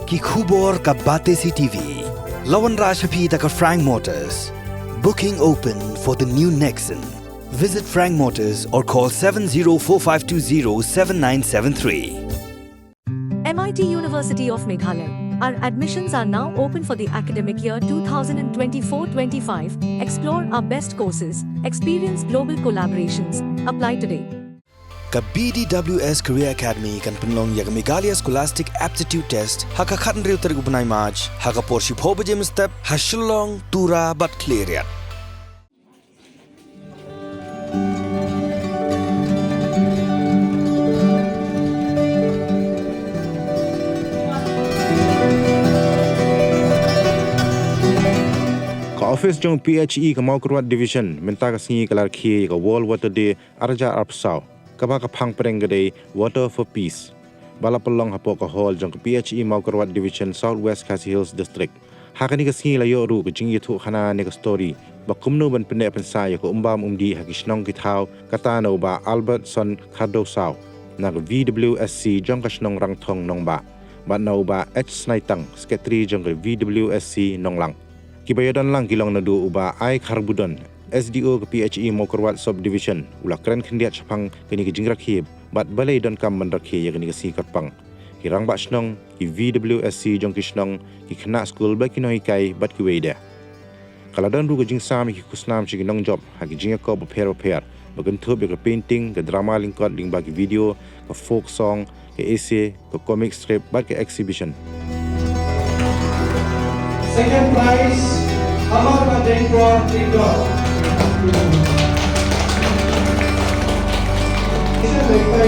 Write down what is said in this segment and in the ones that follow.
ki khubor ka bate CTV. Lawan Rashapi taka Frank Motors. Booking open for the new Nexon. Visit Frank Motors or call 7045207973. MIT University of Meghalaya. Our admissions are now open for the academic year 2024-25. Explore our best courses, experience global collaborations. Apply today. Ka BDWS Career Academy kan penlong ya Meghalaya Scholastic Aptitude Test haka khatan riu tarik upanai March haka porship ho bajem step hashulong tura but clear yat. Office jong PHE ka Maukrwat Division menta ka singi kalar khi ka World Water Day arja arpsau ka ba ka phang preng ka day Water for Peace bala pelong hapo ka hall jong ka PHE Maukrwat Division Southwest Khasi Hills District hakani ka singi la yo ru ka jingi thu khana ne ka story ba kumno ban pene pensa ya ko umbam umdi hakishnong kithau katano ba Albertson Khado Sau na ka VWSC jong ka shnong rang thong nong ba no ba H Snaitang Sekretary jong ka VWSC nong lang Kibayadan lang kilong nadu uba ay Kharbudon SDO ke PHE Maukrwat Subdivision ula keren kendiat chapang kini ke jingrak hib bat balai don kam mandrakhe ya kini ke sikat pang kirang ba shnong ki VWSC jong kishnong ki khna school ba kinoi kai bat ki weida kaladan ru ke jing sam ki kusnam chi nong job ha ki jinga ko ba pair bagan thu be ke painting ke drama lingkot ling ba ki video ke folk song ke essay ke comic strip bat ke exhibition. Second prize, Amar Madengwa Trigor.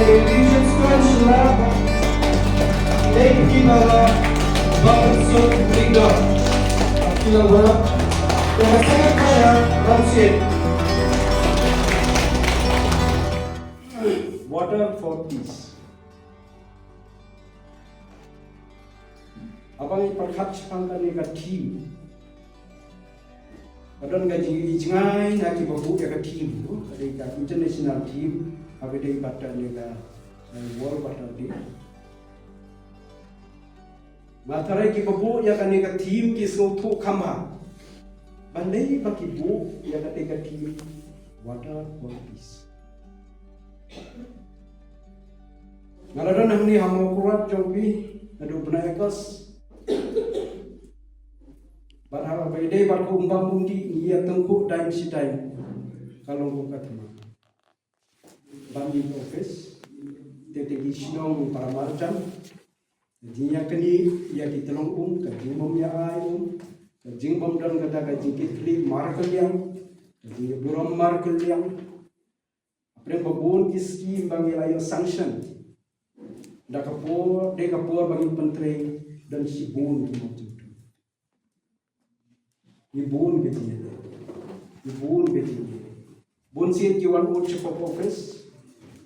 Division Squad Shulab, Lake Kimala, Babansuk Trigor. The second player, Ramsey. Water for Peace. Abang iparhat sepangkan ni kat team. Adon gaji ijngai nak ibahu ya kat team tu, ada kat international team, apa dia ibarat ni kat world battle ni. Matarai ki bahu ya kat ni kat team ki sotu kama. Bandai bagi bu ya kat team water for peace. Ngaradon hamni hamu kuat jombi, adu penaikas. Barang apa ide barku umbang mundi ia tengku dan sidai kalau buka tema. Bami office tete gisnong para marjam. Dia kini ia ditelong kajingom ya ai kajingom dan kata kajingkit kli markel yang kajing buram markel yang apre babun kiski bangi ayo sanction. Dak kapur bagi menteri dan sibun macam tu. Ibun begini, bun sih jiwan ut cukup office,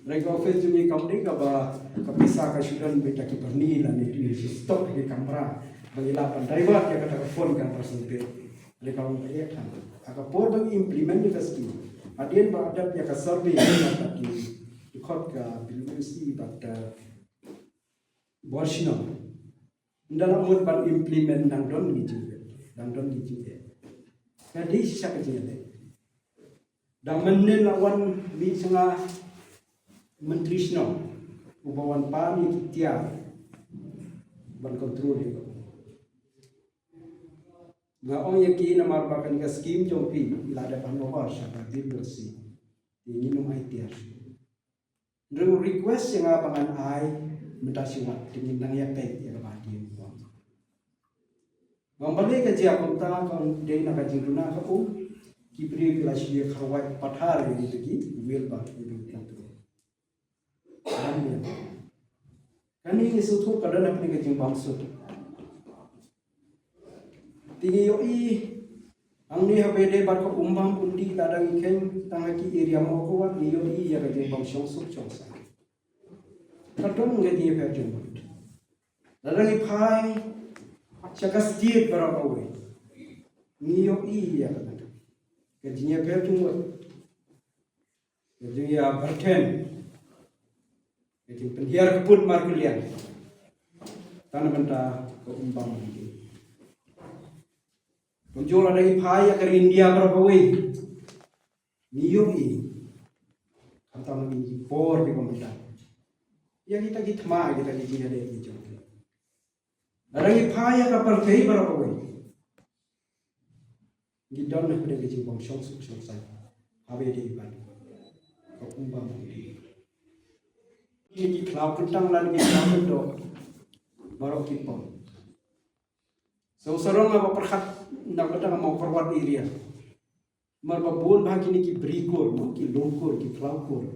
mereka office juga company kaba kapisa kasudan beta kiperni lah ni stop di kamera, bagi lapan driver dia kata phone kan tersebut, mereka orang ayat kan, agak por bagi implement ni kasih, adian beradab dia kasar be kata di kot ka bilusi pada borsino, dalam mud ban implement dan don gitu. Jadi siapa kecil ni? Dan menelawan di tengah menteri seno, ubawan pami tiar, ban kontrol dia. Ngaon yakin nama bahkan ke skim jompi, lada panwar siapa bersih, ini nomai tiar. Lalu request yang abangan ai mentasiwat dengan nang yapek yang bahagi. Membalik ke dia kontak kan dia nak kaji guna aku kibri bila dia kawat pathar ini lagi will bah itu itu. Kan ini suatu kadang apa ni kaji bangsa. Tinggi yoi ang ni habede bar ko umbang undi ladang ikan tangaki area mo ko wat ni yoi ya kaji bangsa chongsa. Kadang ngadi version. Ladang ipai Siapa setiap berapa way? Niyo iya kan? Kerjanya bertunggu. Kerjanya berten. Kerja penhiar kebun markulian. tanah benda ke umbang ini. Penjual ada ipaya ke India berapa wei? New York ini. Kata lagi por di pemerintah. Ya kita mah kita ada hijau. Ada ipaya kapal kei berapa wei? Gidon nak pada gaji bom syong saya. Habis di iban. Kau umbang ini. Ini cloud kentang lagi cloud itu baru kipon. So sarong apa perhat nak datang mau forward area. Marbabun bah kini ki berikor, ki longkor, ki cloudkor.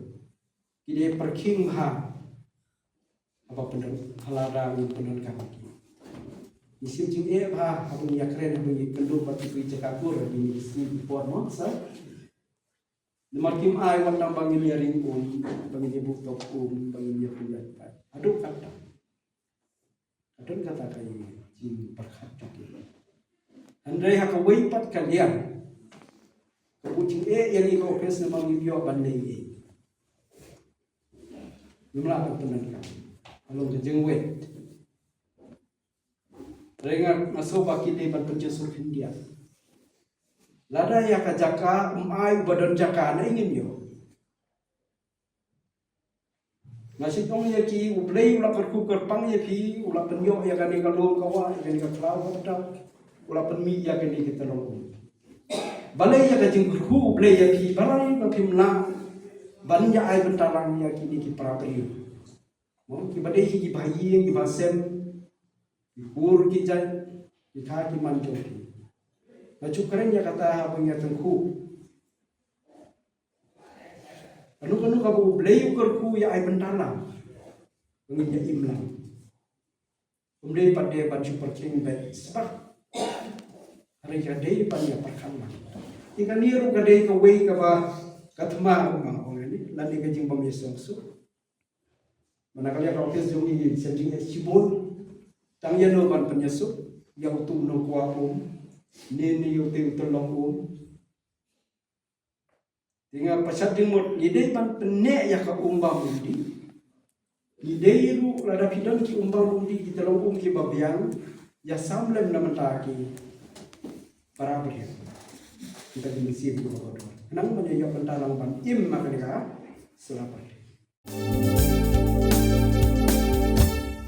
Kini parking bah apa penan halada ni penan kami. Isim jing bah apa ni akren apa ni kenduk batu kui cekakur di sini port masa. Markim ai wan tambang ini ring bagi buk tok bagi punya. Aduh kata. Aduh kata kai jing perhat tak. Andai hak weipat kalian. Kucing yang iko kes namang ibyo bandai. Jumlah penan kan. Kalau jeng wet. Rengat masuk baki di ban penjusur India. Lada ya kajaka ai badan jaka na ingin yo. Nasi tong ya ki ublei ula kerku kerpang ya pi ula penyo ya kan kalau kawa ya kan kalau ada ula penmi ya kan kita longkung. Balai ya kajing kerku ublei ya pi balai ba pimla ban ya ai bentalang ya kini ki prapri. Mo ki badai ki bayi ki basem ki kur ki jai ki tha ki manjo ki. Macam keren ya kata apa yang tengku. Anu kamu beli ukurku ya ai bentala. Mungkin ya imlang. Kemudian pada baju parking bed sebab hari kadai pada perkama. Jika ni ru kadai kawai kaba katma rumah orang ini lani kajing pemiasong su. Manakala kau kesung ini sendiri sibol. Tang ya no ban penyesuk yang tu no kuapum. Nini yote tolong tinggal pasal dimut ide pan penek ya ka umbang undi ide ru lada pidan ki umbang undi ki tolong ki babiang ya samlem na mataki para beri kita dimisi bu bodo nang menyo pentalang pan im makalika selamat